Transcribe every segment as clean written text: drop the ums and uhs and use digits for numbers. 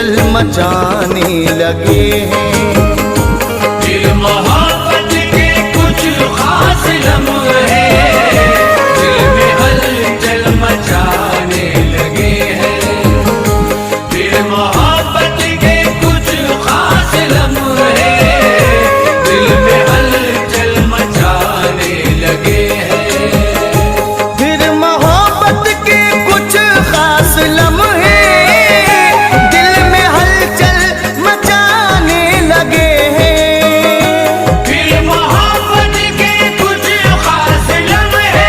हलचल मचाने लगे हैं। दिल मोहब्बत के कुछ खास लम्हे दिल में हलचल मचाने लगे हैं। दिल मोहब्बत के कुछ खास लम्हे दिल में हलचल मचाने लगे हैं। फिर मोहब्बत के कुछ खास लम्हे दिल में हलचल मचाने लगे हैं। फिर मोहब्बत के कुछ खास लम्हे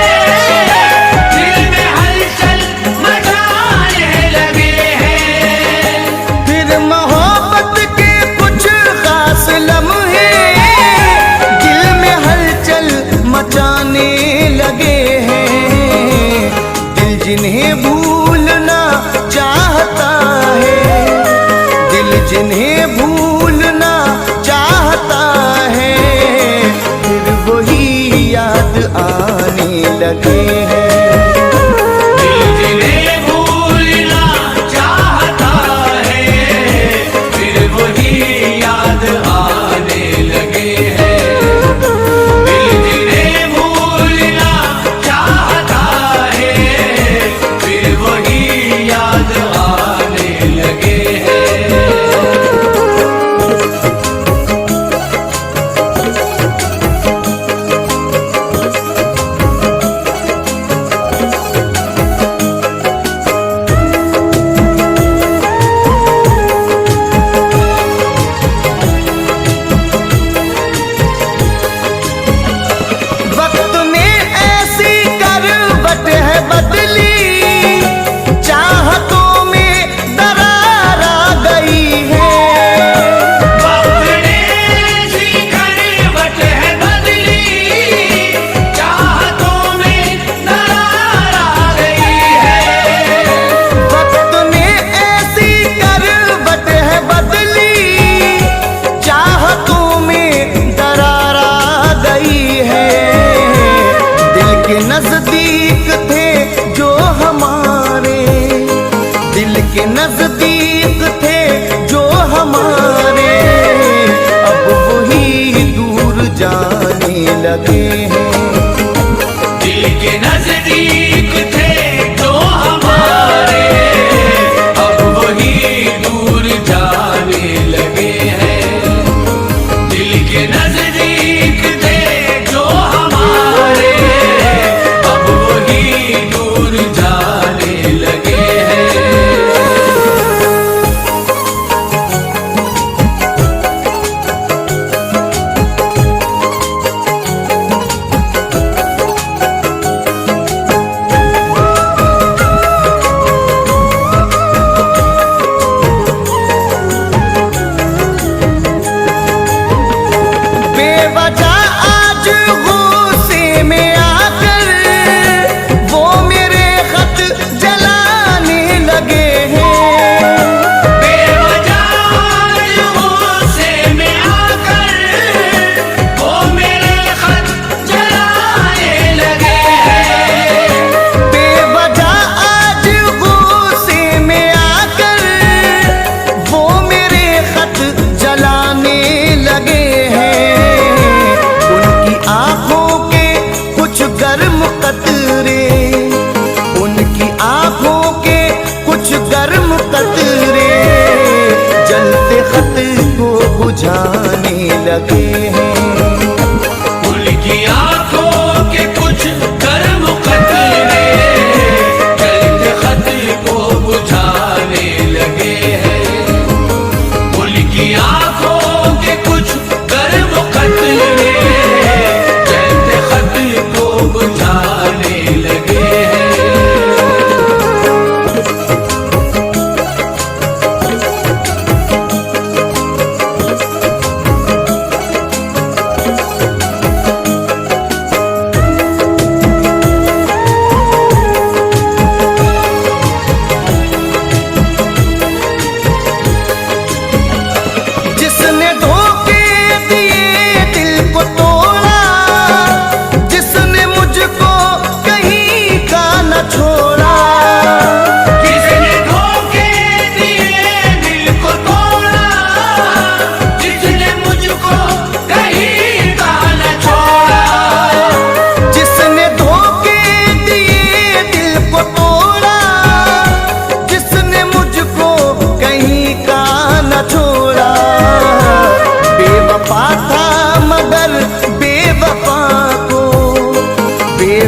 दिल में हलचल मचाने लगे हैं। फिर मोहब्बत के कुछ खास लम्हे दिल में हलचल मचाने लगे हैं। दिल जिन्हें भूलना चाहता है, दिल जिन्हें भूलना चाहता है, फिर वही याद आने लगे हैं। दिल जिन्हें भूलना चाहता है फिर वही याद आने लगे हैं। दिल जिन्हें भूलना चाहता है फिर वही याद आने लगे हैं। वक्त ने ऐसी करवट है बदली, चाहतों में दरार आ गई है। वक्त ने ऐसी करवट है बदली, चाहतों में दरार आ गई है। वक्त ने ऐसी करवट है बदली, चाहतों में दरार आ गई है। दिल के नजदीक थे जो हमारे, दिल के नजदीक थे जो हमारे, अब वही दूर जाने लगे हैं। दिल के नजदीक थे जो हमारे अब वही दूर जाने लगे हैं। दिल के नजदीक थे जो हमारे अब वही दूर जाने लगे हैं। बेवजह आज गुस्से में आकर वो मेरे खत जलाने लगे हैं। बेवजह गुस्से में आकर वो मेरे खत जलाने लगे हैं। बेवजह आज गुस्से में आकर वो मेरे खत जलाने लगे हैं। उनकी आंखों के कुछ गर्म कतरे, उनकी आंखों के कुछ गर्म कतरे जलते खत को बुझाने लगे हैं। उनकी आंखों के कुछ गर्म कतरे जलते खत को बुझाने लगे हैं। उनकी आंखों के कुछ गर्म कतरे जलते खत को बुझाने लगे हैं।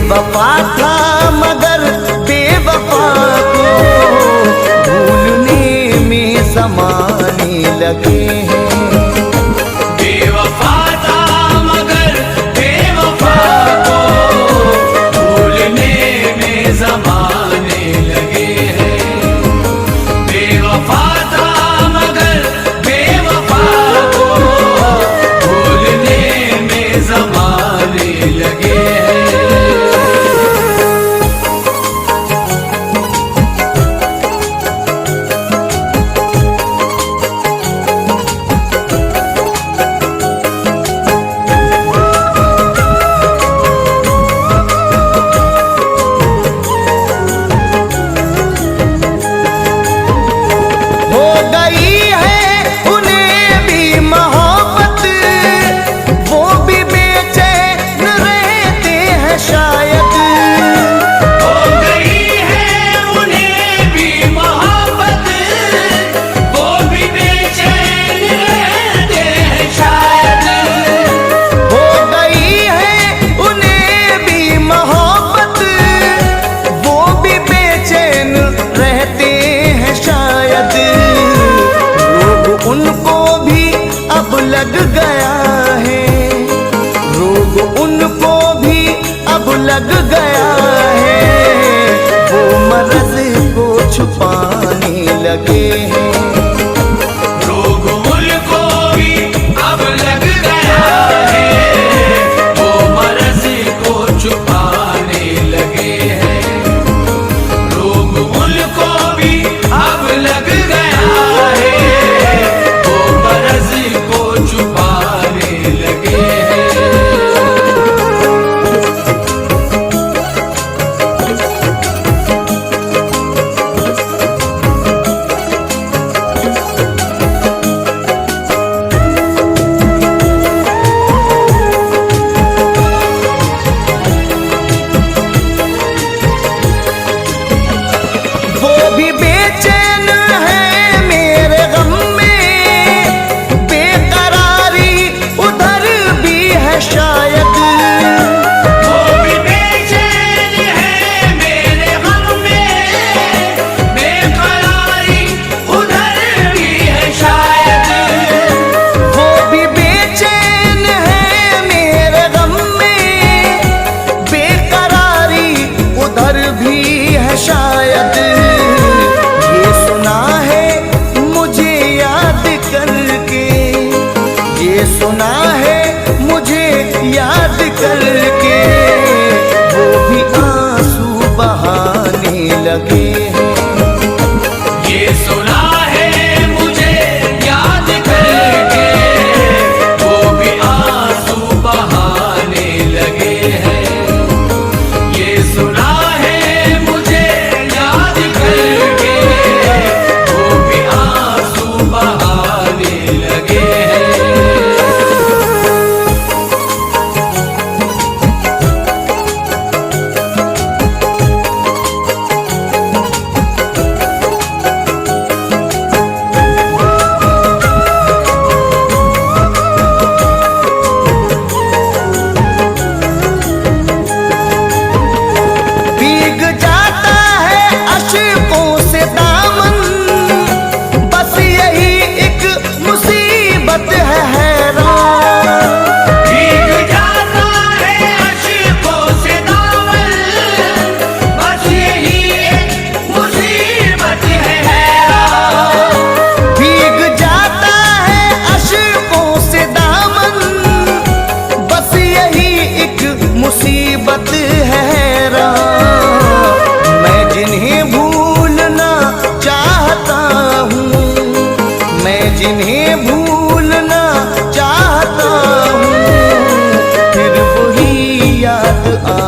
बेवफा था मगर बेवफा को भूलने में ज़माने लगे हैं। बेवफा था मगर बेवफा को भूलने में ज़माने लगे हैं। बेवफा था मगर बेवफा को भूलने में ज़माने लगे हैं। हो गई है उन्हें भी मोहब्बत, वो भी बेचैन रहते हैं शायद। हो गई है उन्हें भी मोहब्बत, वो भी बेचैन रहते हैं शायद। हो गई है उन्हें भी मोहब्बत, वो भी बेचैन रहते हैं शायद। रोग उनको भी अब लग गया है, रोग उनको भी अब लग गया है। वो मर्ज को छुपाने लगे हैं। रोग उनको भी अब लग गया है, वो मर्ज को छुपाने लगे हैं। रोग उनको भी अब लग गया है, वो मर्ज को छुपाने लगे हैं। वो भी बेचैन है मेरे गम में, बेकरारी उधर भी है शायद। वो भी बेचैन है मेरे गम में, बेकरारी उधर भी है शायद। वो भी बेचैन है मेरे गम में, बेकरारी उधर भी है शायद। ये सुना है मुझे याद करके, ये सुना है मुझे याद करके, वो भी आंसू बहाने लगे हैं। ये सुना है मुझे याद करके, वो भी आंसू बहाने लगे हैं। ये सुना है मुझे याद करके, वो भी आंसू बहाने लगे हैं। भीग जाता है अश्कों से दामन, बस यही एक मुसीबत है हैरान। भीग जाता है अश्कों से दामन, बस यही एक मुसीबत है हैरान। भीग जाता है अश्कों से दामन, बस यही एक मुसीबत है हैरान। मैं जिन्हें भूलना चाहता हूँ, मैं जिन्हें भूलना चाहता हूँ, फिर वही याद आ